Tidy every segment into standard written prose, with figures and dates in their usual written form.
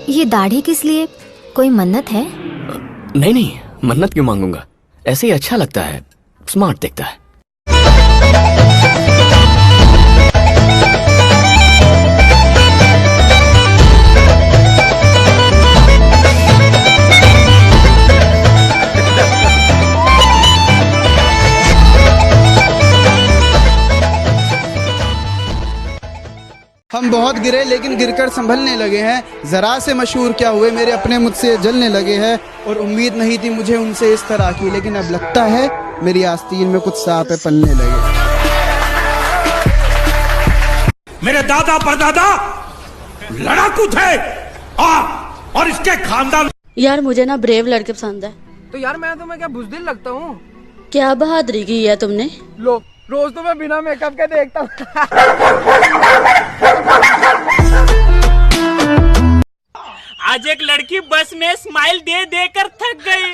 ये दाढ़ी किस लिए? कोई मन्नत है? नहीं नहीं, मन्नत क्यों मांगूंगा, ऐसे ही अच्छा लगता है, स्मार्ट दिखता है। हम बहुत गिरे लेकिन गिरकर संभलने लगे हैं, जरा से मशहूर क्या हुए मेरे अपने मुझसे जलने लगे हैं। और उम्मीद नहीं थी मुझे उनसे इस तरह की, लेकिन अब लगता है मेरी आस्तीन में कुछ सांप पलने लगे। मेरे दादा परदादा लड़ाकू थे और इसके खानदान। यार मुझे ना ब्रेव लड़के पसंद है। तो यार मैं तुम्हें क्या बुज़दिल लगता हूँ? क्या बहादुरी की है तुमने। लो रोज तो मैं बिना मेकअप के देखता हूँ। आज एक लड़की बस में स्माइल दे देकर थक गई।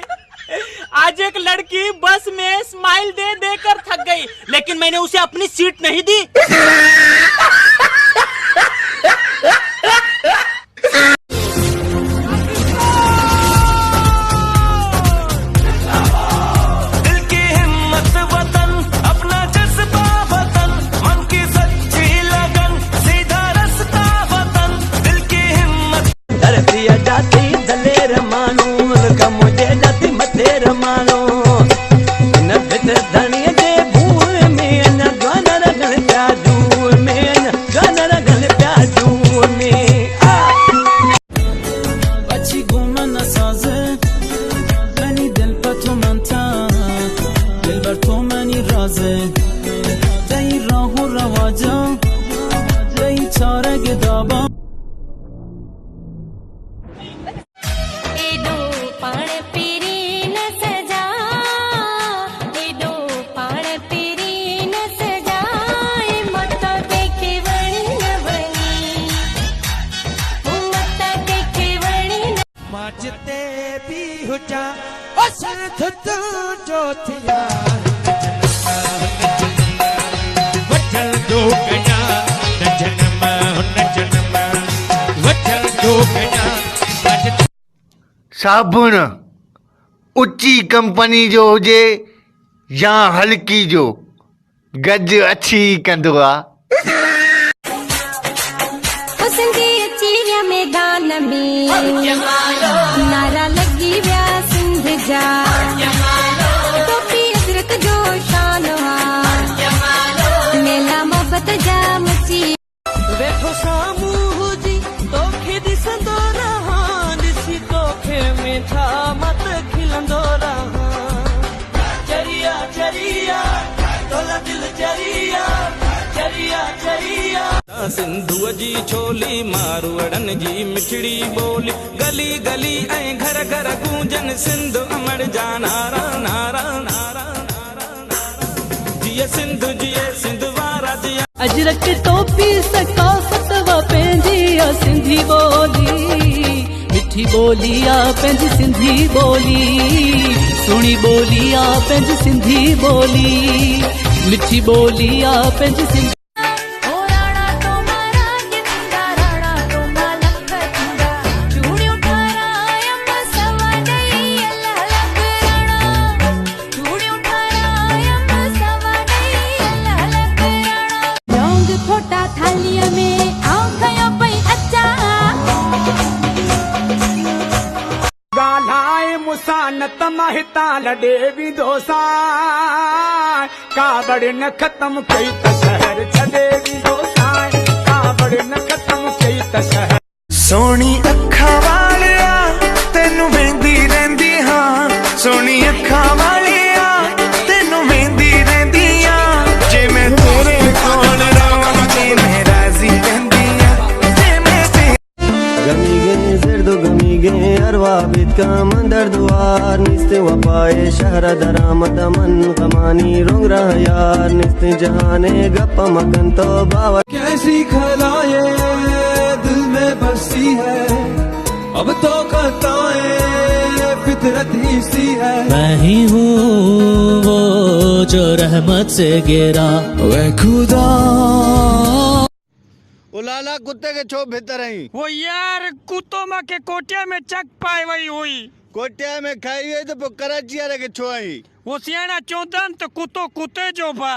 आज एक लड़की बस में स्माइल दे देकर थक गई, लेकिन मैंने उसे अपनी सीट नहीं दी। साबुण उच्ची कंपनी जो हुजे या हल्की जो, गज अच्छी कंदो आ। मैदान में नारा लगी व्या सिंध जा, टोपी अजरक जो शान मेला मोहब्बत जा मची। वेठो सामू जी तोखे दिसंदो रहा, दिसी तोखे मीठा मत खिलंदो रहा। चरिया चरिया तोला दिल चरिया चरिया चरिया। सिंधुअ जी छोली मारवड़न जी मिठड़ी बोली, गली गली ऐं घर घर गूंजन सिंध अमर जा नारा नारा नारा नारा। जिए सिंधु जिए सिंध वारा जिया। अजरक टोपी सकाफत वा पंहिंजी आ सिंधी बोली, मिठी बोली आ पंहिंजी सिंधी बोली, सुणी बोली आ पंहिंजी सिंधी बोली, मिठी बोली आ पंहिंजी सिंधी। देवी दोसा काबड़ न खत्म कई त शहर छदेवी दोसा, काबड़ न खत्म कई त शहर। सोनी अखा वालिया तेनू वेंदी रहंदी हां, सोनी अखा वालिया तेनू वेंदी रहंदी हां। जे मैं तेरे कोल रहां ते मैं राजी रहंदी हां, जे मैं गमी गे जर्दो गमी गे अरवा बिद का मंदर दुआर, निस्ते वफाए शहर दरामद मन कमानी रोंग रहा यार, निस्ते जहाने गप्पा मगन तो बावा। कैसी खलाए दिल में बसी है, अब तो खताएं फितरत ही सी है। मैं ही हूँ वो जो रहमत से गिरा वे खुदा। उलाला कुत्ते के छो भीतर आई वो यार कुत्तों माँ के कोटिया में चक पाए वही हुई कोटिया में खाई गई तो कराची वाले के छो आई वो सियाना चौदन तो कुत्तो कुत्ते जो बा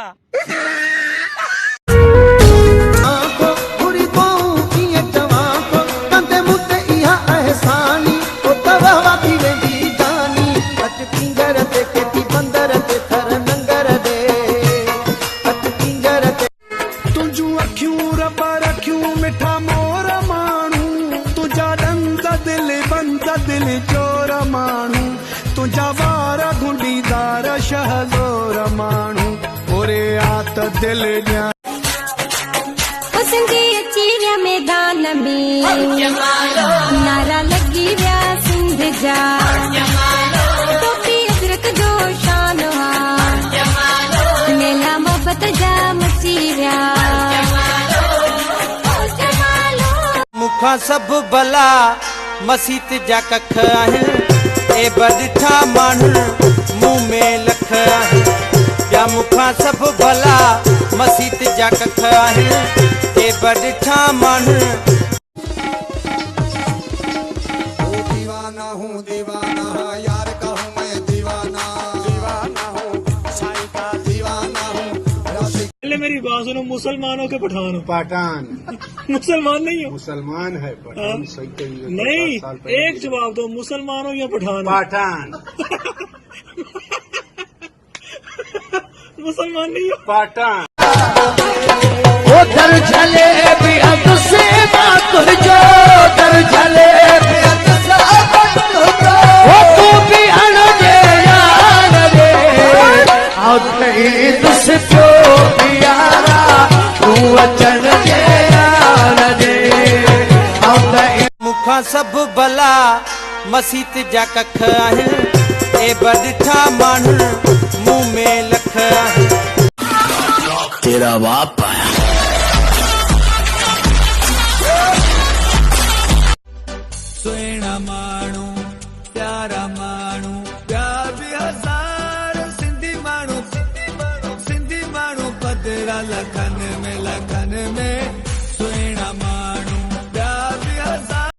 दिल चोर मानू तुझा वार गुंडीदार शहजोर मानू ओरे आत दिल जा सिंधी अची विया मैदान में नारा लगी विया सिंध जा टोपी अजरक जो शान मेला मोहब्बत जा मची विया मुखा सब भला मसीत जा कख आहिनि ए बदिठा माण्हू मुंह में लख आहिनि ॿिया मुखां सभु भला मसीत जा कख आहिनि ए बदिठा माण्हू दीवाना हूँ दीवाना यार का हूँ मैं दीवाना दीवाना हूँ साईं का दीवाना हूँ मेरी बात सुनो मुसलमानों के पठान हो पठान मुसलमान नहीं हो मुसलमान है पठान सही नहीं एक जवाब दो मुसलमान हो या पठान पठान मुसलमान नहीं हो पठान उधर चले भी अब से बात जो उधर चले भी अब से बात वो तू भी अन दे यार रे आओ तेरी तुझसे जो प्यारा तू वचन दे यार रे आओ तेरी मुखा सब भला मसीत जा कख आहिनि ए बदिठा माण्हू मुंह में लख आहिनि तेरा बाप आया सुहिणा माण्हू प्यारा माण्हू प्यार बि हज़ार सिंधी माण्हू पधरा लखन में